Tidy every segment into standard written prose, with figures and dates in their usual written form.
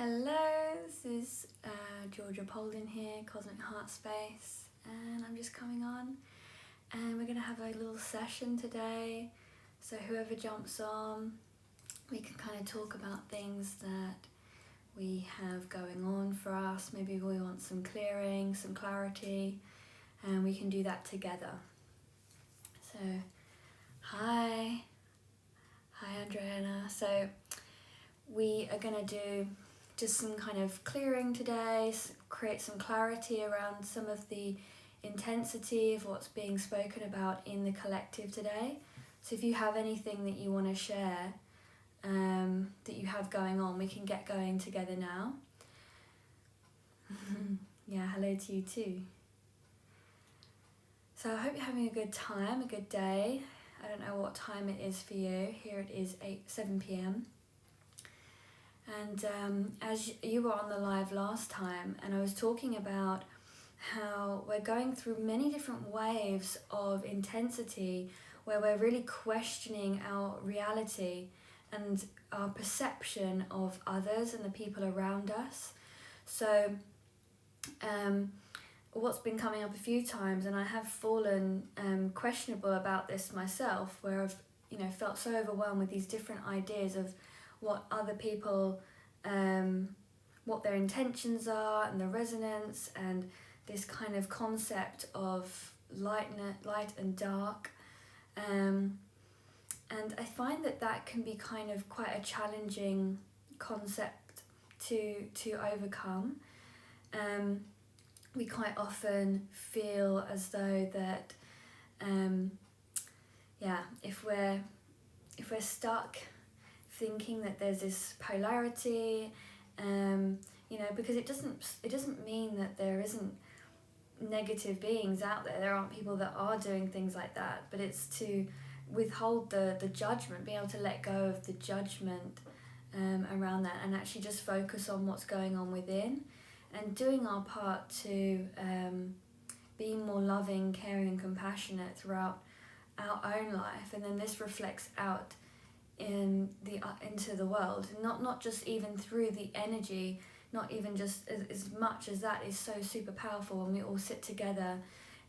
Hello, this is Georgia Polden here, Cosmic Heart Space, and I'm just coming on and we're going to have a little session today. So whoever jumps on, we can kind of talk about things that we have going on for us. Maybe we want some clearing, some clarity, and we can do that together. So, hi Andrea. So we are going to do just some kind of clearing today, create some clarity around some of the intensity of what's being spoken about in the collective today. So if you have anything that you want to share, that you have going on, we can get going together now. Yeah, hello to you too. So I hope you're having a good time, a good day. I don't know what time it is for you. Here it is 7 p.m. And as you were on the live last time, and I was talking about how we're going through many different waves of intensity where we're really questioning our reality and our perception of others and the people around us. So what's been coming up a few times, and I have fallen questionable about this myself, where I've felt so overwhelmed with these different ideas of what other people, what their intentions are, and the resonance, and this kind of concept of light and dark. And I find that can be kind of quite a challenging concept to overcome. We quite often feel as though that, if we're stuck thinking that there's this polarity, because it doesn't mean that there isn't negative beings out there. There aren't people that are doing things like that, but it's to withhold the judgment, be able to let go of the judgment around that, and actually just focus on what's going on within, and doing our part to be more loving, caring and compassionate throughout our own life. And then this reflects out into the world, not just even through the energy, not even just as much as that is so super powerful when we all sit together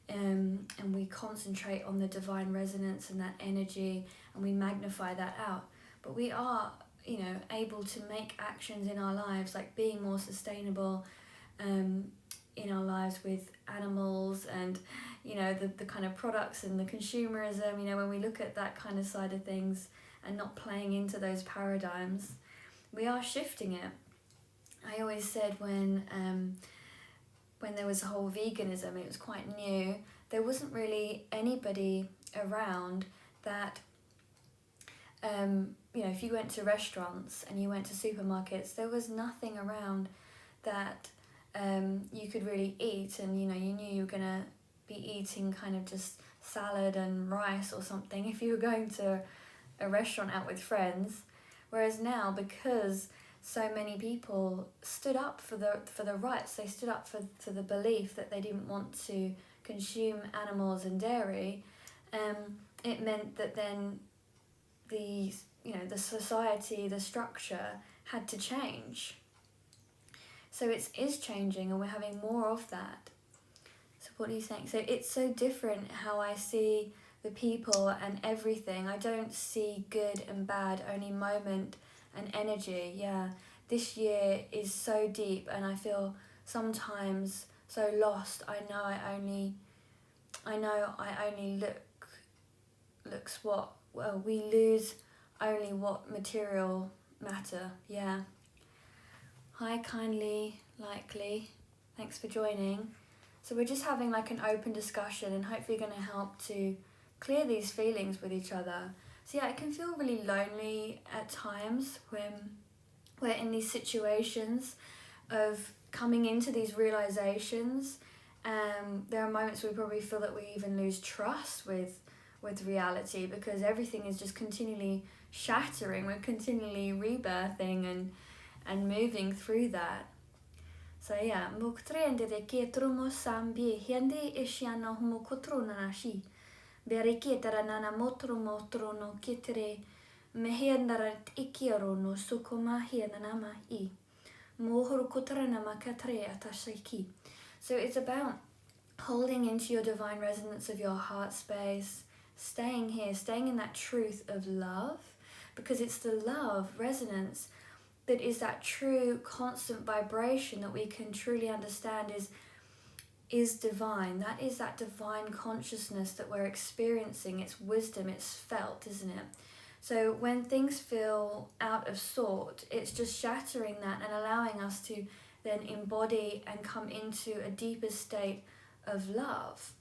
and we concentrate on the divine resonance and that energy, and we magnify that out. But we are able to make actions in our lives, like being more sustainable in our lives with animals, and the kind of products and the consumerism, when we look at that kind of side of things and not playing into those paradigms, we are shifting it. I always said when there was the whole veganism, it was quite new, there wasn't really anybody around that, if you went to restaurants and you went to supermarkets, there was nothing around that you could really eat, and you knew you were going to be eating kind of just salad and rice or something if you were going to a restaurant out with friends. Whereas now, because so many people stood up for the rights, they stood up for the belief that they didn't want to consume animals and dairy, it meant that then the society, the structure had to change. So it is changing, and we're having more of that. So what do you think? So it's so different how I see the people and everything. I don't see good and bad, only moment and energy. Yeah, this year is so deep, and I feel sometimes so lost. I know I only we lose only what material matter. Yeah. Hi, kindly, likely. Thanks for joining. So we're just having like an open discussion, and hopefully going to help to clear these feelings with each other. So yeah, it can feel really lonely at times when we're in these situations of coming into these realizations. There are moments where we probably feel that we even lose trust with reality, because everything is just continually shattering. We're continually rebirthing and moving through that. So yeah, muktrende de ke trumo sambi hiende ishiano mukutruna nashi. Beriketara nana motro no kitere mehendara ikiaro no sukuma hienanama I. So it's about holding into your divine resonance of your heart space, staying here, staying in that truth of love, because it's the love resonance that is that true constant vibration that we can truly understand is divine. That is that divine consciousness that we're experiencing. It's wisdom, it's felt, isn't it? So when things feel out of sort, it's just shattering that and allowing us to then embody and come into a deeper state of love.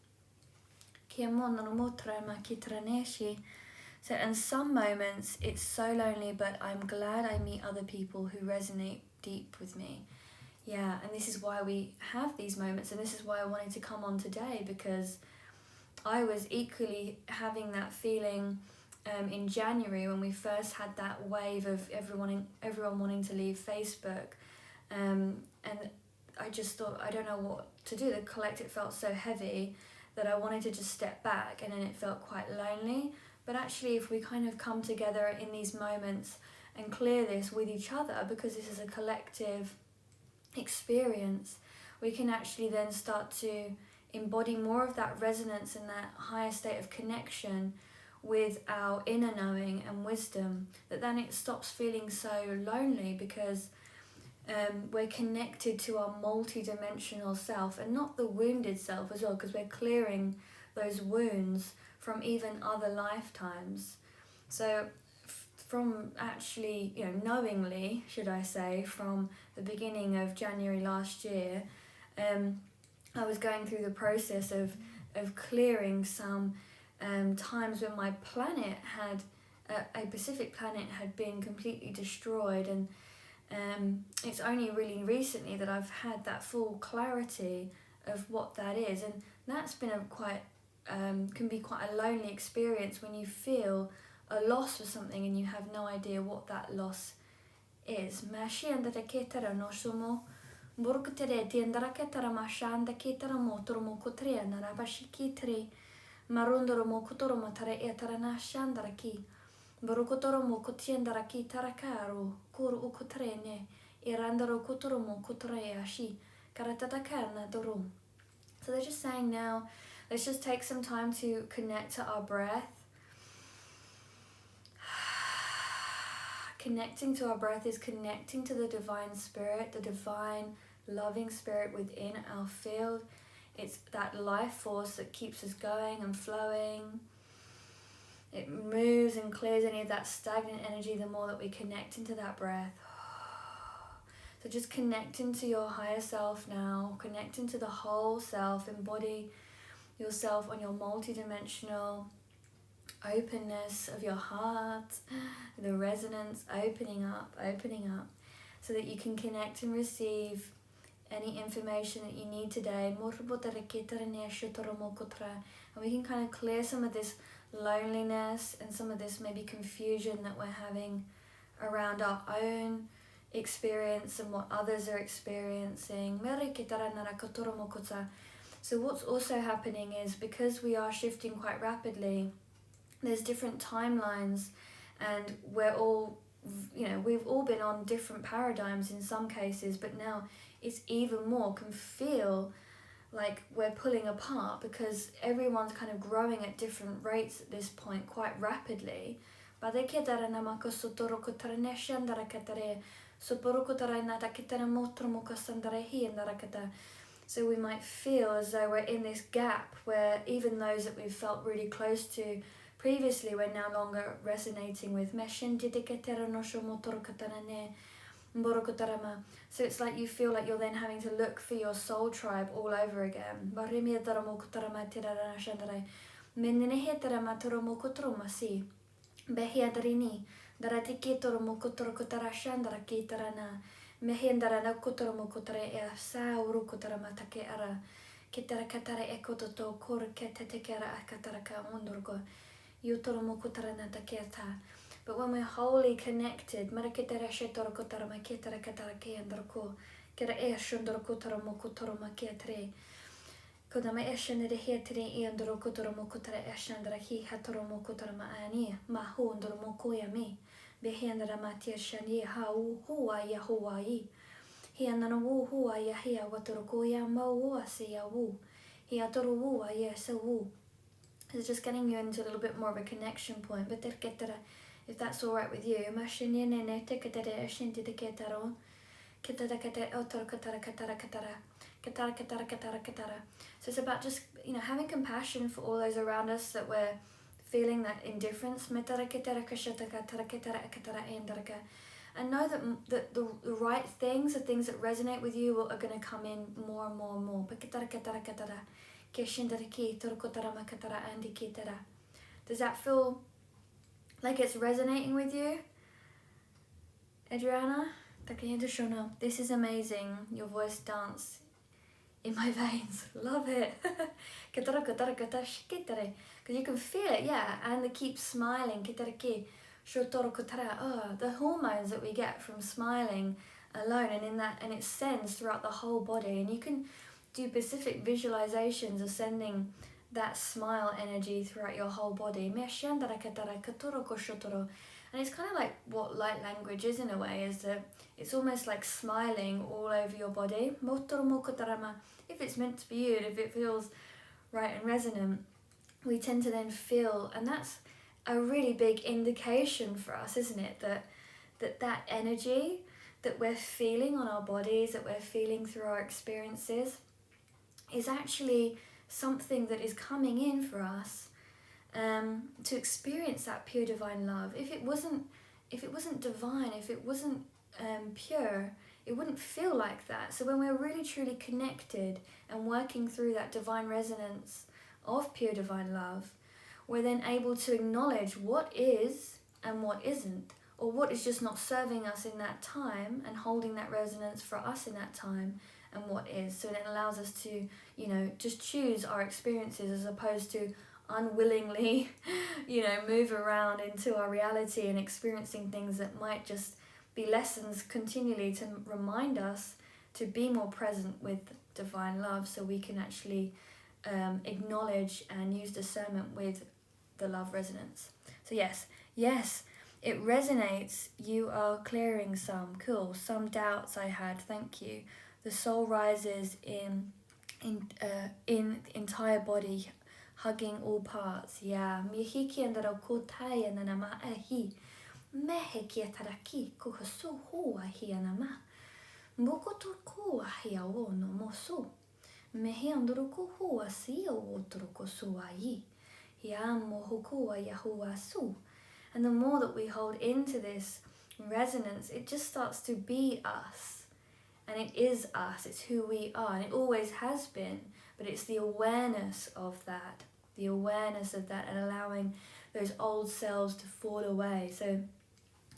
So in some moments it's so lonely, but I'm glad I meet other people who resonate deep with me. Yeah, and this is why we have these moments, and this is why I wanted to come on today, because I was equally having that feeling in January when we first had that wave of everyone wanting to leave Facebook, and I just thought, I don't know what to do. The collective felt so heavy that I wanted to just step back, and then it felt quite lonely. But actually, if we kind of come together in these moments and clear this with each other, because this is a collective experience, we can actually then start to embody more of that resonance and that higher state of connection with our inner knowing and wisdom, that then it stops feeling so lonely, because we're connected to our multi-dimensional self and not the wounded self as well, because we're clearing those wounds from even other lifetimes. So from actually, knowingly, should I say, from the beginning of January last year, I was going through the process of clearing some times when my planet had, a Pacific planet had been completely destroyed, and it's only really recently that I've had that full clarity of what that is, and that's been can be quite a lonely experience when you feel a loss for something and you have no idea what that loss is. So they're just saying now, let's just take some time to connect to our breath. Connecting to our breath is connecting to the divine spirit, the divine loving spirit within our field. It's that life force that keeps us going and flowing. It moves and clears any of that stagnant energy the more that we connect into that breath. So just connecting to your higher self now, connecting to the whole self, embody yourself on your multidimensional openness of your heart, the resonance opening up, so that you can connect and receive any information that you need today. And we can kind of clear some of this loneliness and some of this maybe confusion that we're having around our own experience and what others are experiencing. So what's also happening is, because we are shifting quite rapidly, there's different timelines, and we're all, we've all been on different paradigms in some cases, but now it's even more, can feel like we're pulling apart, because everyone's kind of growing at different rates at this point, quite rapidly. So we might feel as though we're in this gap where even those that we've felt really close to previously, we're no longer resonating with. So it's like you feel like you're then having to look for your soul tribe all over again. But when we're wholly connected, Hia nana woo hua ia hia watoro ia mau ua si ia woo. Hia toro woo ia sa woo. It's just getting you into a little bit more of a connection point. But if that's all right with you, so it's about just, having compassion for all those around us that we're feeling that indifference. And know that the right things, the things that resonate with you are going to come in more and more and more. Does that feel like it's resonating with you, Adriana? This is amazing. Your voice dance in my veins. Love it. Because you can feel it, yeah. And they keep smiling. The hormones that we get from smiling alone, and it sends throughout the whole body, and you can do specific visualizations of sending that smile energy throughout your whole body. And it's kind of like what light language is in a way, is that it's almost like smiling all over your body. If it's meant to be you, if it feels right and resonant, we tend to then feel, and that's a really big indication for us, isn't it, that energy that we're feeling on our bodies, that we're feeling through our experiences, is actually something that is coming in for us to experience that pure divine love. If it wasn't divine, if it wasn't pure, it wouldn't feel like that. So when we're really truly connected and working through that divine resonance of pure divine love, we're then able to acknowledge what is and what isn't, or what is just not serving us in that time, and holding that resonance for us in that time, and what is. So it allows us to, just choose our experiences, as opposed to unwillingly, move around into our reality and experiencing things that might just be lessons continually to remind us to be more present with divine love, so we can actually acknowledge and use discernment with the love resonance. So yes, it resonates. You are clearing some doubts I had. Thank you. The soul rises in entire body, hugging all parts. Yeah. Mihiki andara kotai anama ahi. Mehe kia taraki kuhasu hua hi anama. Mokoto kua hi awo no mosu. Mehe andoro kuhua si awo toroko suai. And the more that we hold into this resonance, it just starts to be us. And it is us, it's who we are, and it always has been, but it's the awareness of that, and allowing those old selves to fall away. So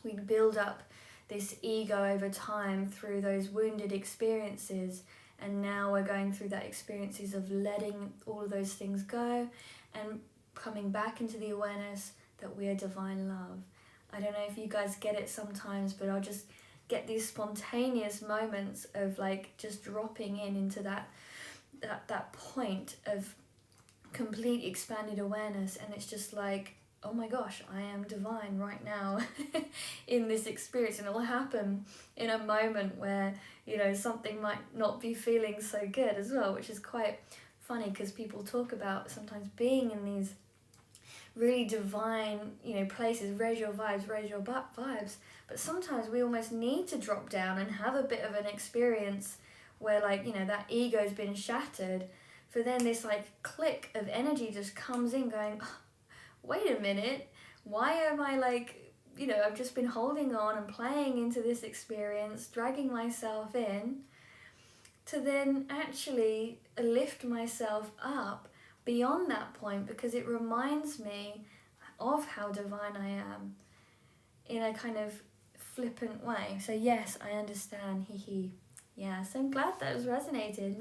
we build up this ego over time through those wounded experiences, and now we're going through that experiences of letting all of those things go and coming back into the awareness that we are divine love. I don't know if you guys get it sometimes, but I'll just get these spontaneous moments of like just dropping into that point of complete expanded awareness, and it's just like, oh my gosh, I am divine right now in this experience. And it will happen in a moment where, something might not be feeling so good as well, which is quite funny, because people talk about sometimes being in these really divine, places, raise your vibes, but sometimes we almost need to drop down and have a bit of an experience where that ego's been shattered, for then this click of energy just comes in going, oh, wait a minute, why am I I've just been holding on and playing into this experience, dragging myself in, to then actually lift myself up beyond that point, because it reminds me of how divine I am in a kind of flippant way. So yes, I understand, Yeah, so I'm glad that was resonated.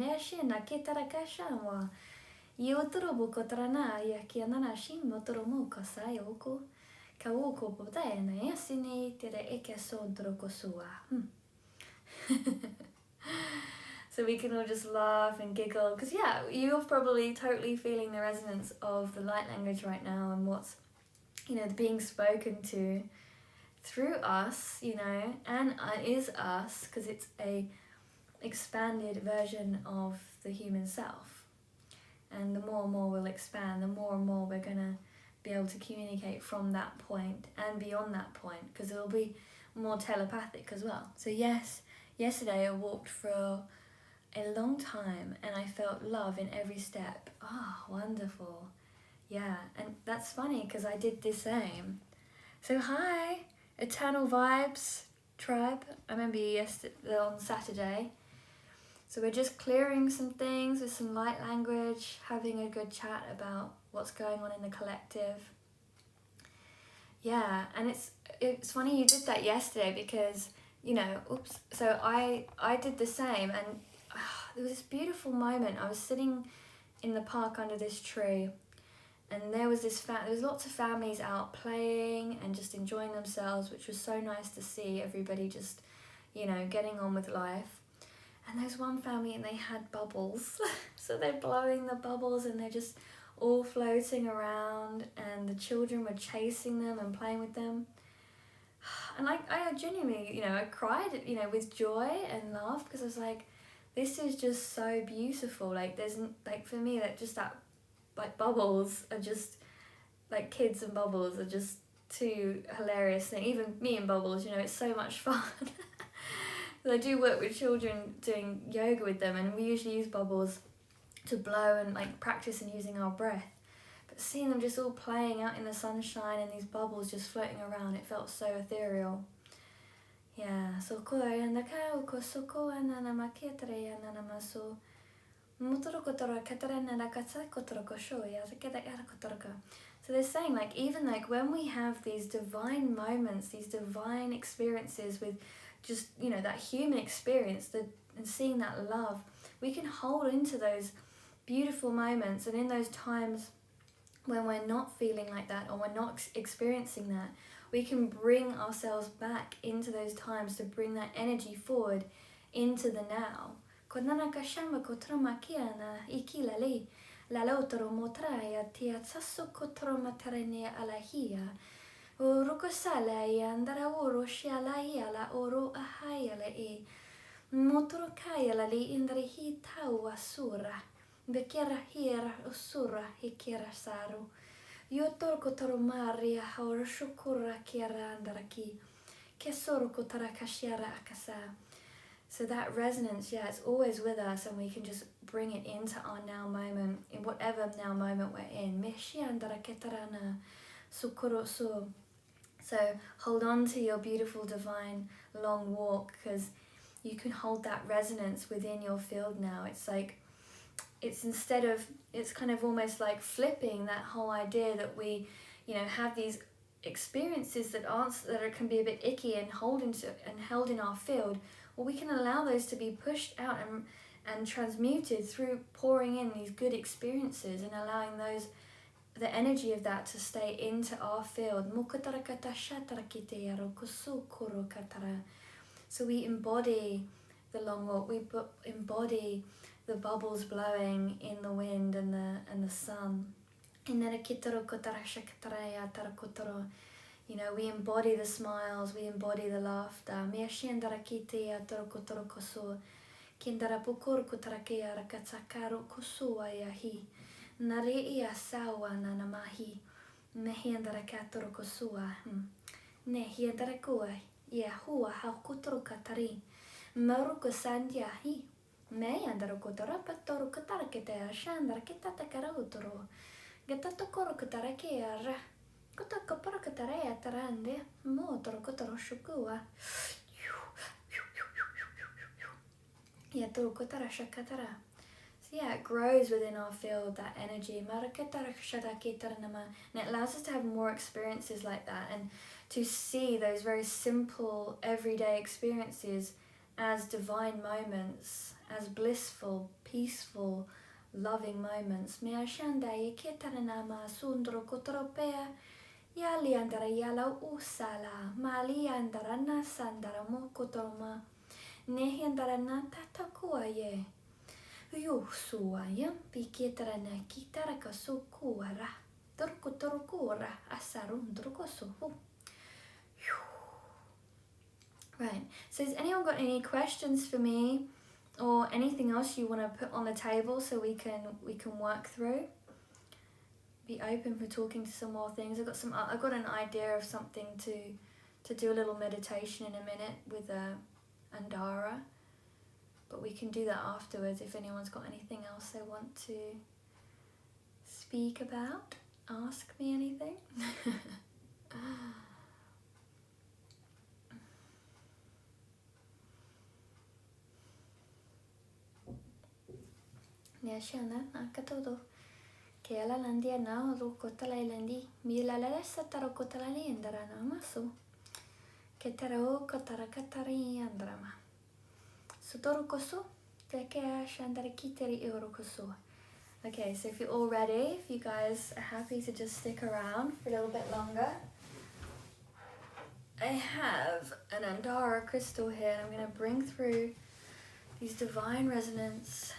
So we can all just laugh and giggle, because you're probably totally feeling the resonance of the light language right now, and what's being spoken to through us, and is us, because it's a expanded version of the human self. And the more and more we'll expand, the more and more we're going to be able to communicate from that point and beyond that point, because it'll be more telepathic as well. So yes, yesterday I walked for a long time and I felt love in every step. Oh, wonderful. Yeah, and that's funny because I did the same. So hi, Eternal Vibes tribe. I remember you yesterday on Saturday. So we're just clearing some things with some light language, having a good chat about what's going on in the collective. Yeah, and it's funny you did that yesterday because, you know, so I did the same, and there was this beautiful moment. I was sitting in the park under this tree, and there was there was lots of families out playing and just enjoying themselves, which was so nice to see everybody just, you know, getting on with life. And there's one family and they had bubbles. So they're blowing the bubbles and they're just all floating around, and the children were chasing them and playing with them. And I genuinely, you know, I cried, you know, with joy and love, because I was like, this is just so beautiful. Like there's, like for me, that just that, like bubbles are just, like kids and bubbles are just two hilarious things. Even me and bubbles, you know, it's so much fun. I do work with children doing yoga with them, and we usually use bubbles to blow and like practice and using our breath. But seeing them just all playing out in the sunshine and these bubbles just floating around, it felt so ethereal. Yeah, so So they're saying, like, even like when we have these divine moments, these divine experiences with just, you know, that human experience, and seeing that love, we can hold into those beautiful moments. And in those times when we're not feeling like that, or we're not experiencing that, we can bring ourselves back into those times to bring that energy forward into the now. Motorokaya lali indrihi tawa sura. Bekera hira usura hikira saru. Yotor kotoromaria haur shukura kiara andaraki. Kesor kotarakashiara akasa. So that resonance, yeah, it's always with us, and we can just bring it into our now moment, in whatever now moment we're in. Meshi andaraketarana sukuro su. So hold on to your beautiful divine long walk, because you can hold that resonance within your field now. It's like, it's kind of almost like flipping that whole idea that we, you know, have these experiences that can be a bit icky and held in our field. Well, we can allow those to be pushed out and transmuted through pouring in these good experiences and allowing the energy of that to stay into our field. So we embody the long walk, we embody the bubbles blowing in the wind and the sun. You know, we embody the smiles, we embody the laughter. Yahua haukuturu katari maruko sandiahi me andaro kotara patoro katara ketera shandara ketata karautoro getato koro katara kera kotaka para katara tarande motoro kotoro shukua yatoro kotara shakatara. So yeah, it grows within our field, that energy, and it allows us to have more experiences like that, and to see those very simple everyday experiences as divine moments, as blissful, peaceful, loving moments. Right, so has anyone got any questions for me or anything else you want to put on the table so we can work through. Be open for talking to some more things. I've got an idea of something to do a little meditation in a minute with Andara, but we can do that afterwards if anyone's got anything else they want to speak about. Ask me anything. Niashana nakatodo. Kela landia na rukotala landi. Mila la sataro kotalani andarana maso. Ketaro kotarakatari andrama. Sotoro koso. Teke shandari kiteri eurokoso. Okay, so if you're all ready, if you guys are happy to just stick around for a little bit longer, I have an Andara crystal here, and I'm going to bring through these divine resonance.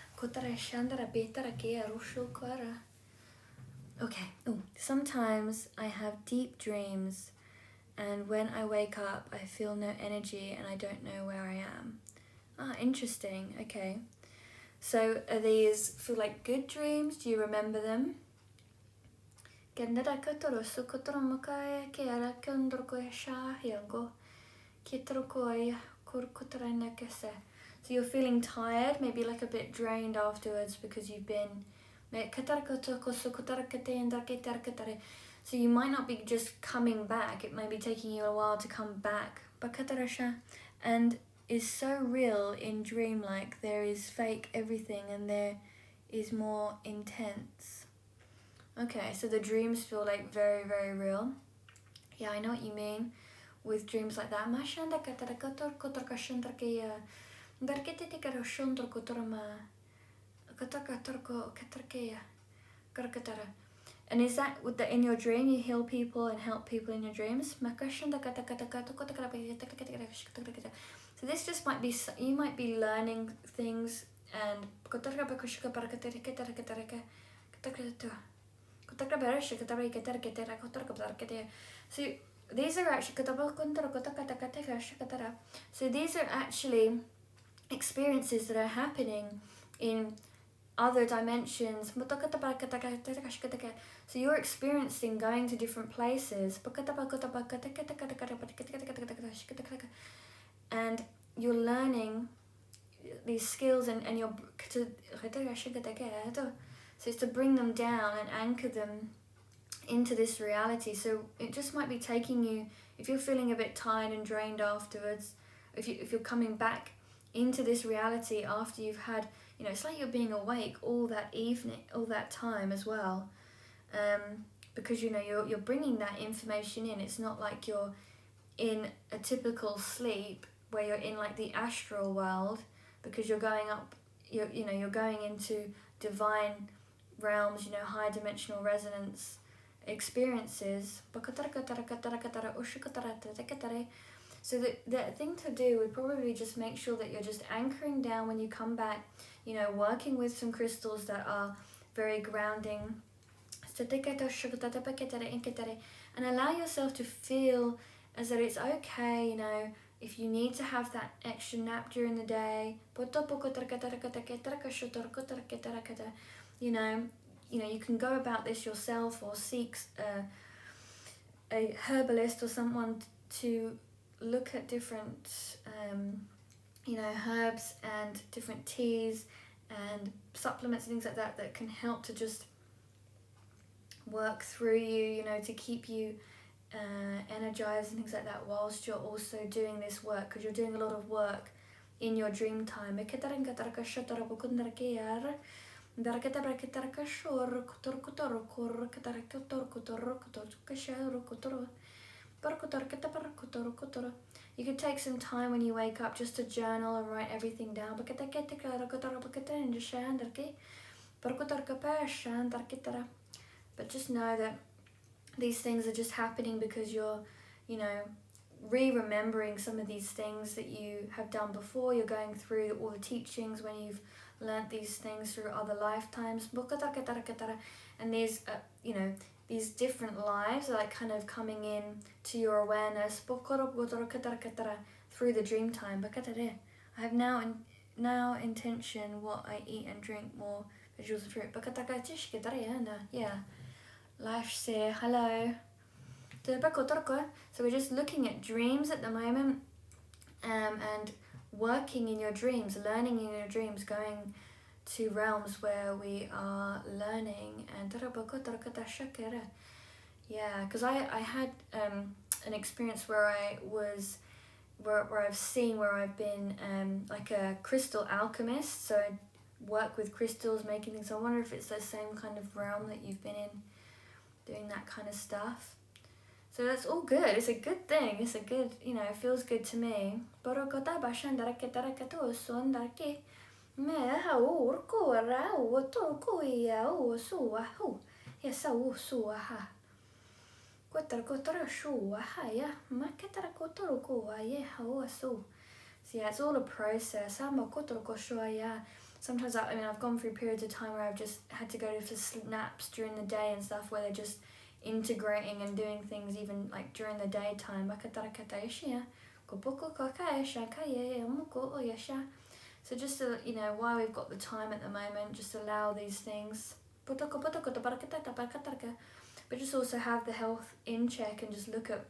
Okay, sometimes I have deep dreams, and when I wake up, I feel no energy and I don't know where I am. Interesting, okay. So are these feel like good dreams? Do you remember them? So you're feeling tired, maybe like a bit drained afterwards because you've been... So you might not be just coming back, it may be taking you a while to come back. And is so real in dreamlike. There is fake everything and there is more intense. Okay, so the dreams feel like very, very real. Yeah, I know what you mean with dreams like that. And is that in your dream you heal people and help people in your dreams? So this just might be, you might be learning things and so these are actually experiences that are happening in other dimensions. So you're experiencing going to different places and you're learning these skills and you're so it's to bring them down and anchor them into this reality. So it just might be taking you, if you're feeling a bit tired and drained afterwards, if you're coming back into this reality after you've had, it's like you're being awake all that evening, all that time as well, because you're bringing that information in. It's not like you're in a typical sleep where you're in like the astral world, because you're going up, you're going into divine realms, high dimensional resonance experiences. So the thing to do would probably just make sure that you're just anchoring down when you come back, working with some crystals that are very grounding, and allow yourself to feel as that it's okay, if you need to have that extra nap during the day, you can go about this yourself or seek a herbalist or someone to look at different herbs and different teas and supplements and things like that can help to just work through you, to keep you energized and things like that, whilst you're also doing this work, because you're doing a lot of work in your dream time. You could take some time when you wake up just to journal and write everything down. But just know that these things are just happening because you're, re-remembering some of these things that you have done before. You're going through all the teachings when you've learnt these things through other lifetimes. And these, these different lives are like kind of coming in to your awareness through the dream time. I have now now intention what I eat and drink more visuals and fruit. Yeah. Life say hello. So we're just looking at dreams at the moment, and working in your dreams, learning in your dreams, going to realms where we are learning. And yeah, because I had an experience where I was where I've seen where I've been like a crystal alchemist, so I work with crystals, making things. I wonder if it's the same kind of realm that you've been in, doing that kind of stuff. So that's all good. It's a good thing. It's a good, it feels good to me. So yeah, it's all a process. Sometimes I've gone through periods of time where I've just had to go for naps during the day and stuff, where they're just integrating and doing things even like during the daytime. So just to, while we've got the time at the moment, just allow these things. But just also have the health in check and just look at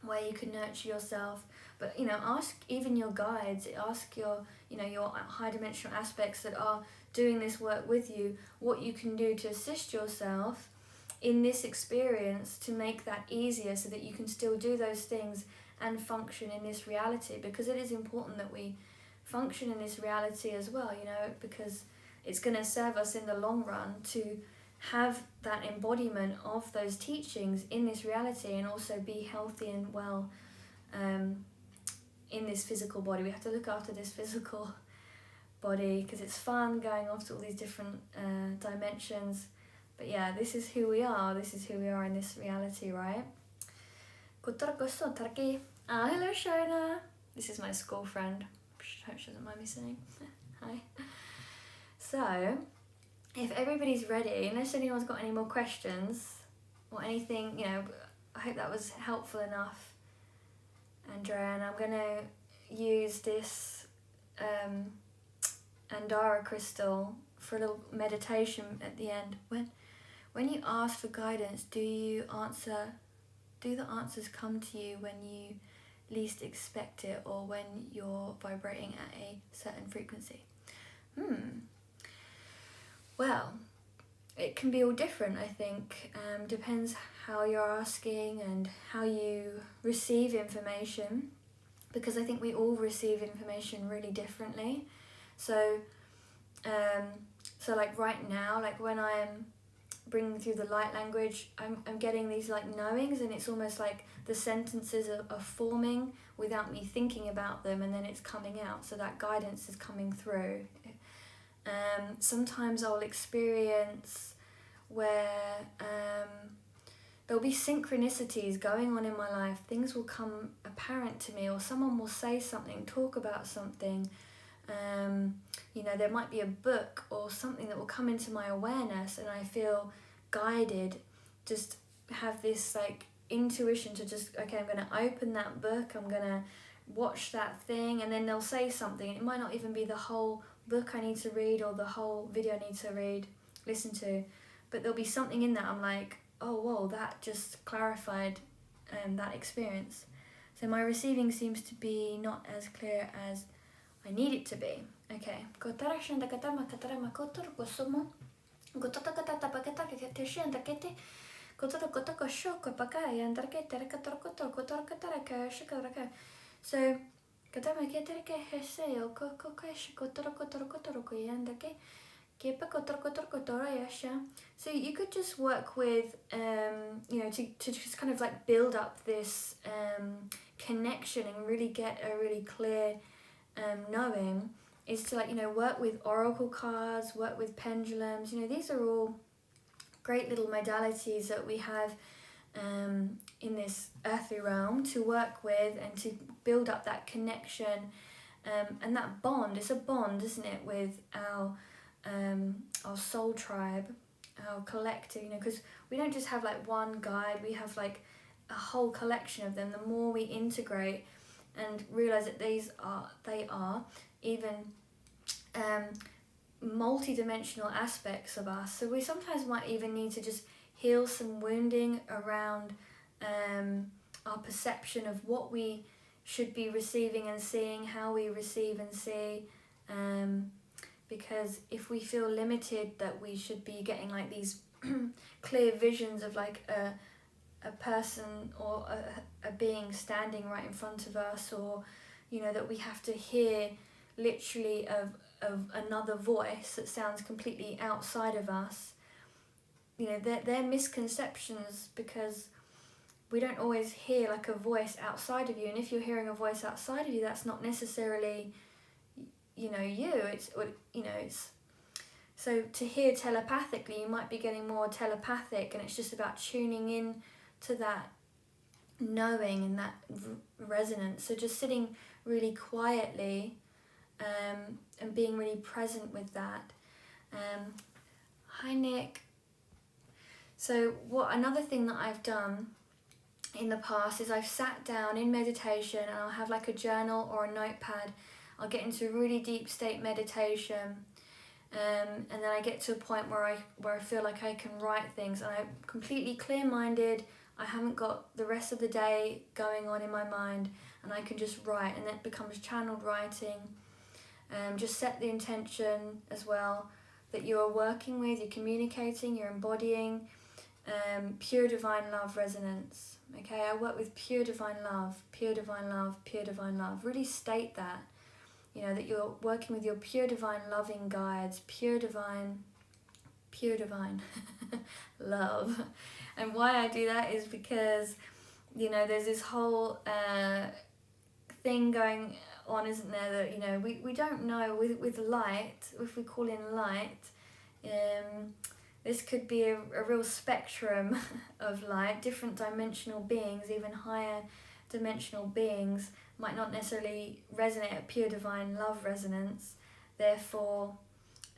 where you can nurture yourself. But ask even your guides, ask your your high dimensional aspects that are doing this work with you, what you can do to assist yourself in this experience to make that easier, so that you can still do those things and function in this reality. Because it is important that we function in this reality as well, because it's going to serve us in the long run to have that embodiment of those teachings in this reality, and also be healthy and well in this physical body. We have to look after this physical body because it's fun going off to all these different dimensions. But yeah, this is who we are. This is who we are in this reality, right? Hello, Shona. This is my school friend. I hope she doesn't mind me saying hi. So, if everybody's ready, unless anyone's got any more questions or anything, I hope that was helpful enough, Andrea. And I'm going to use this Andara crystal for a little meditation at the end. When you ask for guidance, do the answers come to you when you least expect it, or when you're vibrating at a certain frequency? Well, it can be all different, I think. Depends how you're asking and how you receive information, because I think we all receive information really differently. So like right now, like when I'm bringing through the light language, I'm getting these like knowings, and it's almost like the sentences are forming without me thinking about them, and then it's coming out, so that guidance is coming through. Sometimes I'll experience where there'll be synchronicities going on in my life. Things will come apparent to me, or someone will say something, talk about something. There might be a book or something that will come into my awareness, and I feel guided, just have this like intuition to just, okay, I'm going to open that book, I'm going to watch that thing, and then they'll say something. It might not even be the whole book I need to read or the whole video I need to listen to, but there'll be something in that I'm like, oh whoa, that just clarified that experience. So my receiving seems to be not as clear as I need it to be. Okay. So so you could just work with, to just kind of like build up this connection and really get a really clear knowing, is to work with oracle cards, work with pendulums. These are all great little modalities that we have in this earthly realm to work with and to build up that connection, and that bond. It's a bond, isn't it, with our soul tribe, our collective, because we don't just have like one guide, we have like a whole collection of them. The more we integrate and realize that they are even multi-dimensional aspects of us. So we sometimes might even need to just heal some wounding around our perception of what we should be receiving and seeing, how we receive and see, because if we feel limited that we should be getting like these clear visions of like a person or a being standing right in front of us, or you know, that we have to hear literally of another voice that sounds completely outside of us, you know, they're misconceptions, because we don't always hear like a voice outside of you. And if you're hearing a voice outside of you, that's not necessarily, you know, it's so to hear telepathically, you might be getting more telepathic, and it's just about tuning in to that knowing and that resonance. So just sitting really quietly and being really present with that. Hi Nick. So another thing that I've done in the past is I've sat down in meditation, and I'll have like a journal or a notepad. I'll get into really deep state meditation, and then I get to a point where I feel like I can write things, and I'm completely clear-minded. I haven't got the rest of the day going on in my mind, and I can just write, and it becomes channeled writing. Just set the intention as well that you are working with, you're communicating, you're embodying pure divine love resonance. Okay, I work with pure divine love, pure divine love, pure divine love. Really state that, you know, that you're working with your pure divine loving guides, pure divine love. And why I do that is because, you know, there's this whole thing going on, isn't there, that, you know, we don't know with light, if we call in light, this could be a real spectrum of light. Different dimensional beings, even higher dimensional beings, might not necessarily resonate at pure divine love resonance. Therefore,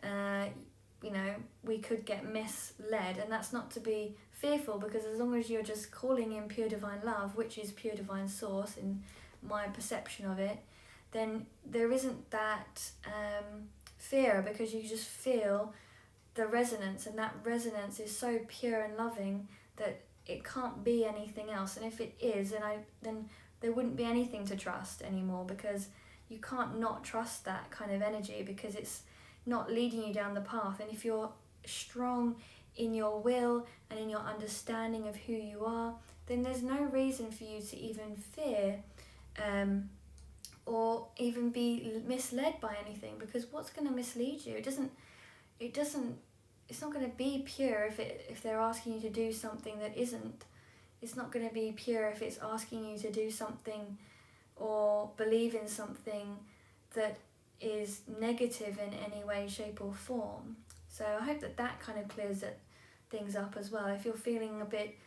you know, we could get misled, and that's not to be fearful, because as long as you're just calling in pure divine love, which is pure divine source in my perception of it, then there isn't that fear, because you just feel the resonance, and that resonance is so pure and loving that it can't be anything else. And if it is, then there wouldn't be anything to trust anymore, because you can't not trust that kind of energy, because it's not leading you down the path. And if you're strong in your will and in your understanding of who you are, then there's no reason for you to even fear or even be misled by anything, because what's going to mislead you? It's not going to be pure if they're asking you to do something that isn't. It's not going to be pure if it's asking you to do something or believe in something that is negative in any way, shape or form. So I hope that kind of clears things up as well. If you're feeling a bit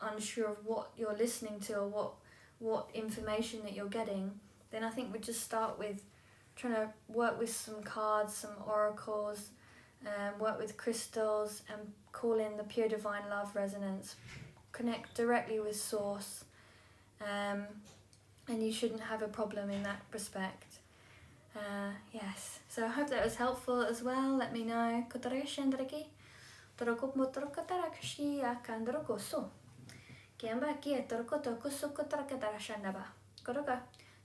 unsure of what you're listening to, or what information that you're getting, then I think we'd just start with trying to work with some cards, some oracles, work with crystals, and call in the pure divine love resonance. Connect directly with source, and you shouldn't have a problem in that respect. Yes, so I hope that was helpful as well. Let me know.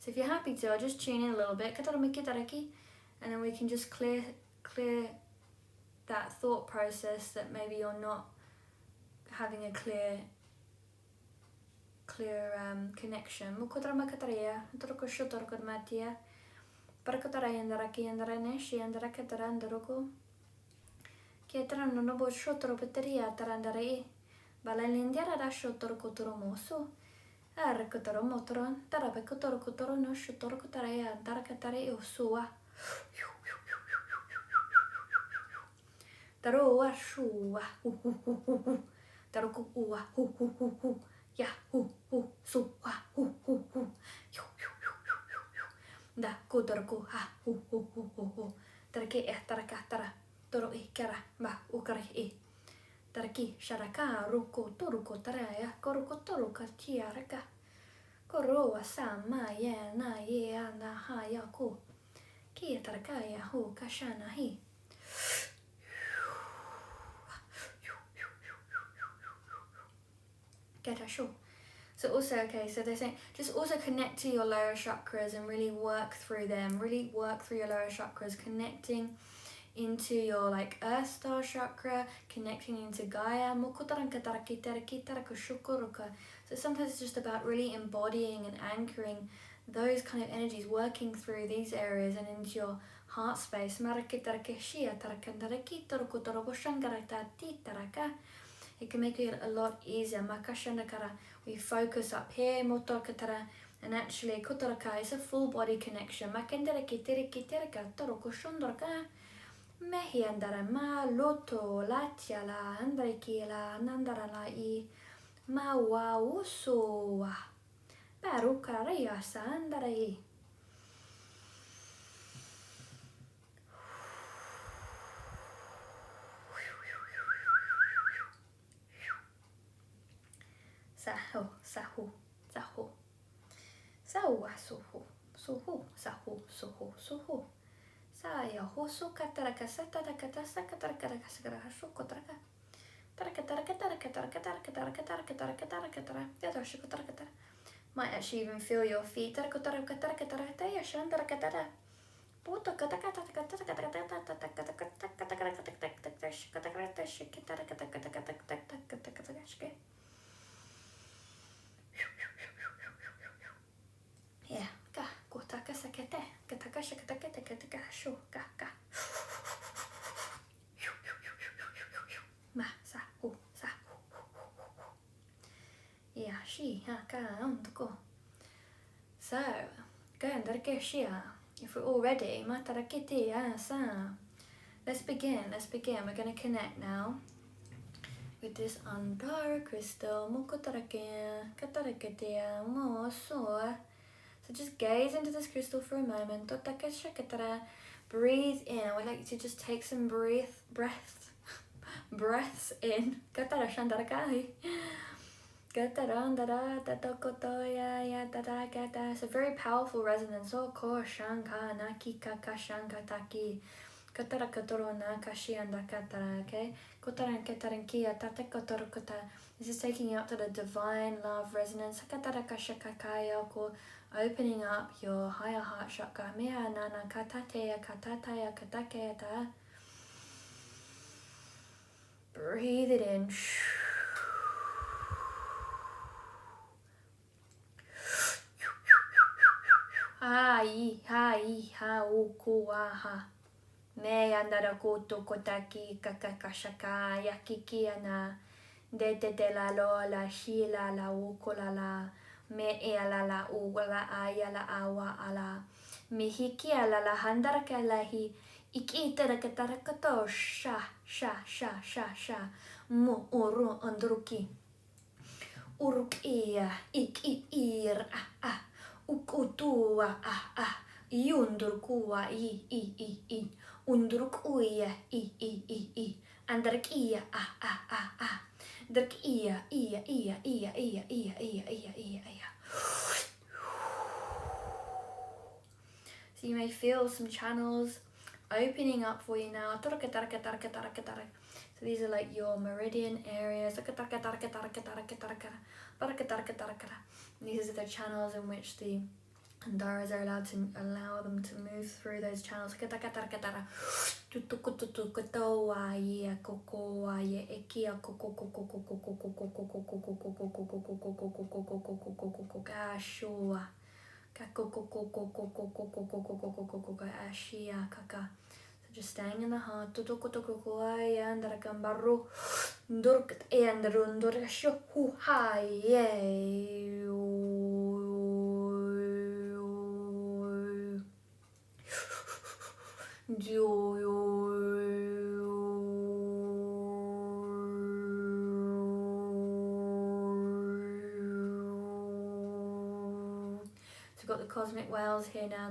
So if you're happy to, I'll just tune in a little bit, and then we can just clear that thought process that maybe you're not having a clear connection. Taroa shua hu hu hu hu hu. Taroku ua hu hu hu hu. Ya hu hu su wa hu hu hu. Yu yu yu yu yu yu. Da ku taroku ha hu hu hu hu hu. Taraki taraka tara. Toro kara ba ukara Taraki sharaka ruko toruko taraya koruko toruka tiaraka. Koroa sama ye na ye na ha ya ko. Kia tarakaya hu kashana hi. Get a show. So also, okay, so they're saying just also connect to your lower chakras and really work through them. Really work through your lower chakras, connecting into your like Earth Star chakra, connecting into Gaia. So sometimes it's just about really embodying and anchoring those kind of energies, working through these areas and into your heart space. It can make it a lot easier. We focus up here, and actually is a full body connection. Mehi andara ma loto latia la andreki la nandara la I ma wa uso peruka ria sa andara I. Saho, saho, saho. Sawa, soho, soho, saho, soho, soho. Saya hoso kataraka satarakata sakataraka sakaraka shokotaraka. Might actually even feel your feet. Yeah, ka kotaka sakete, kataka shakataka kataka sho ka ka. Ma sa hu sa. Yeah, she ha ka ondoko. So, go and shia. If we're all ready, matarakiti sa. Let's begin. We're gonna connect now with this Andara crystal. Mukotarake, katarakatia, mo so. So just gaze into this crystal for a moment. Breathe in. I would like you to just take some breaths in. It's a very powerful resonance. Okay? This is taking you up to the divine love resonance. Opening up your higher heart chakra. Breathe it in. Ha ukuaha. Me andara kutu kotaki kakakashaka yakikiana. De la lola shila la ukulala. Me la uwala ayala awa ala. Mihiki ala la handaraka lahi. Ikitarakatarakata sha. Mu uru andruki. Urukia ir ukutua yundurkua I undurkuia I andarkia darkia ia. So you may feel some channels opening up for you now. So these are like your meridian areas. These are the channels in which the Andaras are allowed to allow them to move through those channels. So just staying in the heart. So we've got the cosmic whales here now.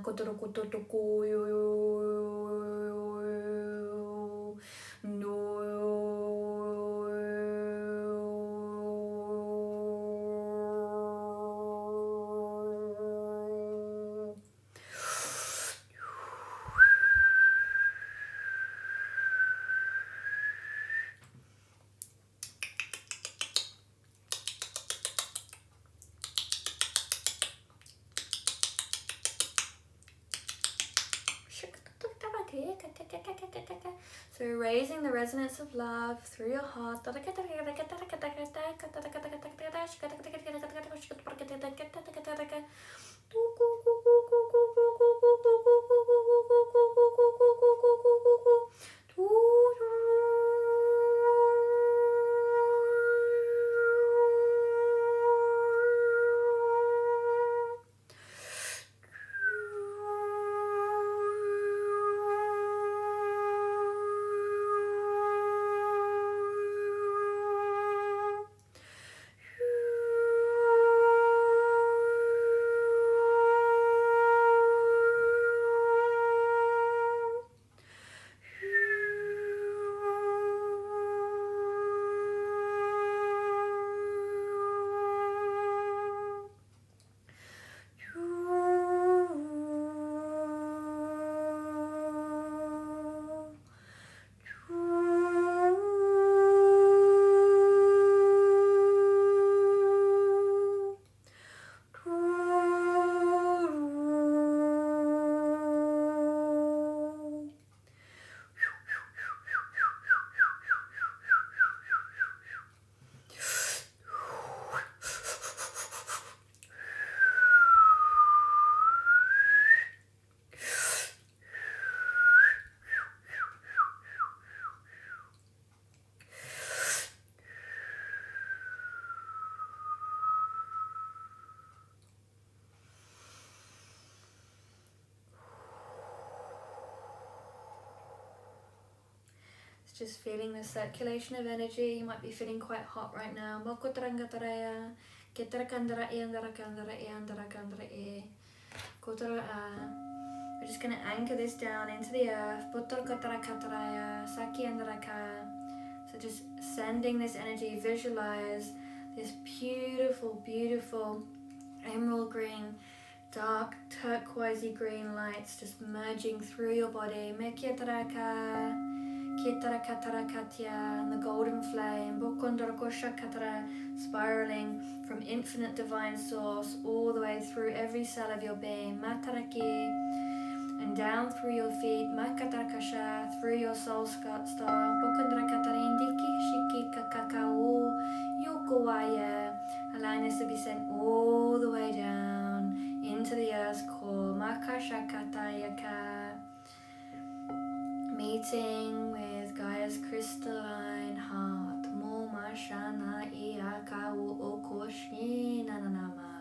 So raising the resonance of love through your heart. Just feeling the circulation of energy. You might be feeling quite hot right now. We're just going to anchor this down into the earth. So just sending this energy. Visualize this beautiful, beautiful emerald green, dark turquoisey green lights just merging through your body. And the golden flame, spiraling from infinite divine source all the way through every cell of your being, and down through your feet, through your soul star, allowing this to be sent all the way down into the earth's core, meeting with Gaia's crystalline heart. Moma shana iaka okoshi nananama.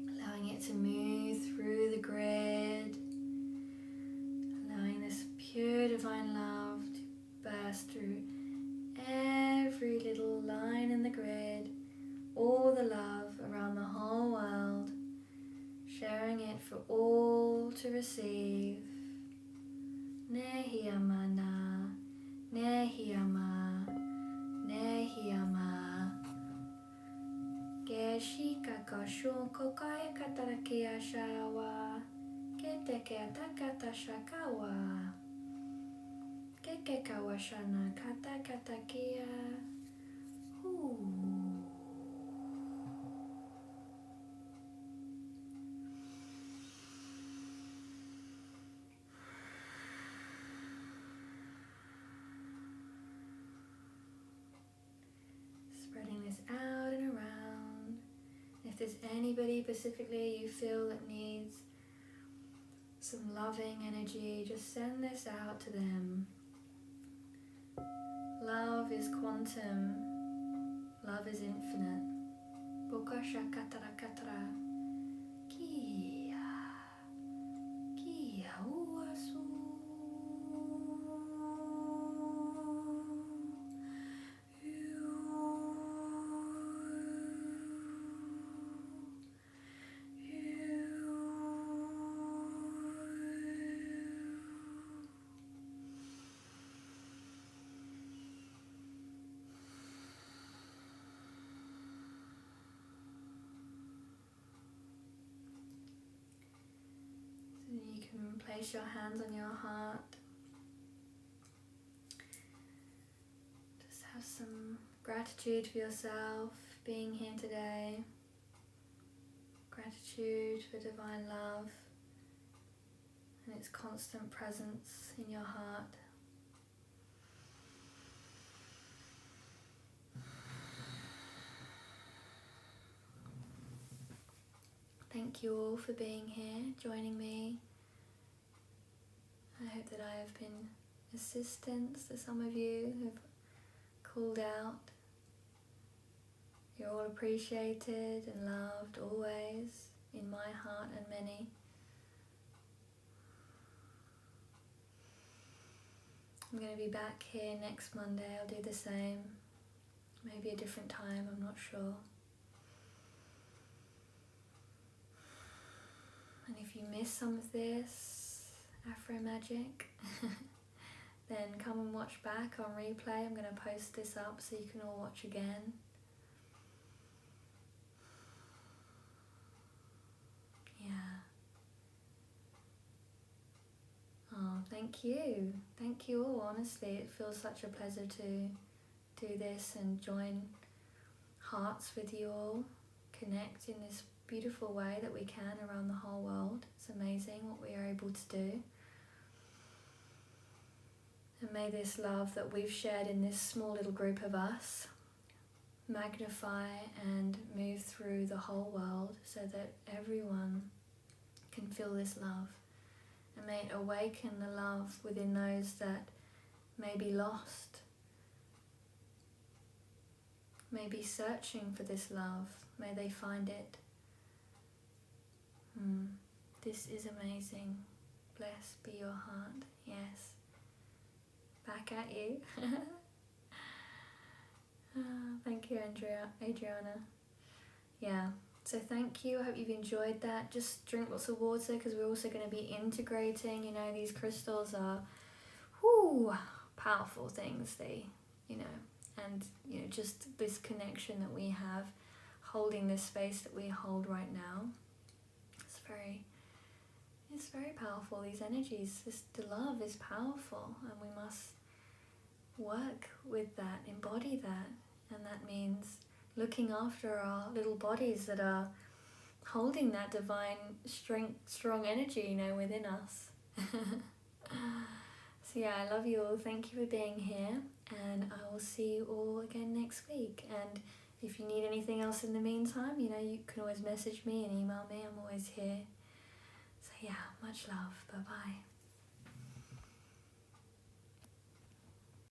Allowing it to move through the grid. Allowing this pure divine love to burst through every little line in the grid, all the love around the whole world, sharing it for all to receive. Nehiyamana, nehiyama, nehiyama. Geshika kashun kokaya katarakia shawa, keteke atakata shakawa. Keke kawashana kata katakia. Spreading this out and around. If there's anybody specifically you feel that needs some loving energy, just send this out to them. Love is quantum. Love is infinite. Bokasha katara katara. Kia. Kia uasu. You can place your hands on your heart have some gratitude for yourself being here today. Gratitude for divine love and its constant presence in your heart. Thank you all for being here, joining me. I hope that I have been assistance to some of you who've called out. You're all appreciated and loved always, in my heart and many. I'm going to be back here next Monday. I'll do the same. Maybe a different time, I'm not sure. And if you miss some of this Afro magic, then come and watch back on replay. I'm going to post this up so you can all watch again. Yeah. Oh, thank you. Thank you all, honestly. It feels such a pleasure to do this and join hearts with you all. Connect in this beautiful way that we can around the whole world. It's amazing what we are able to do. And may this love that we've shared in this small little group of us magnify and move through the whole world so that everyone can feel this love. And may it awaken the love within those that may be lost, may be searching for this love. May they find it. This is amazing. Blessed be your heart. Yes. Back at you. Thank you, Adriana. Yeah. So thank you. I hope you've enjoyed that. Just drink lots of water because we're also going to be integrating. You know, these crystals are powerful things. They, and just this connection that we have, holding this space that we hold right now. It's very powerful. These energies, the love is powerful, and we must work with that, embody that, and that means looking after our little bodies that are holding that divine strength, strong energy, within us. So yeah, I love you all. Thank you for being here, and I will see you all again next week. And if you need anything else in the meantime, you can always message me and email me. I'm always here. So yeah, much love. Bye-bye.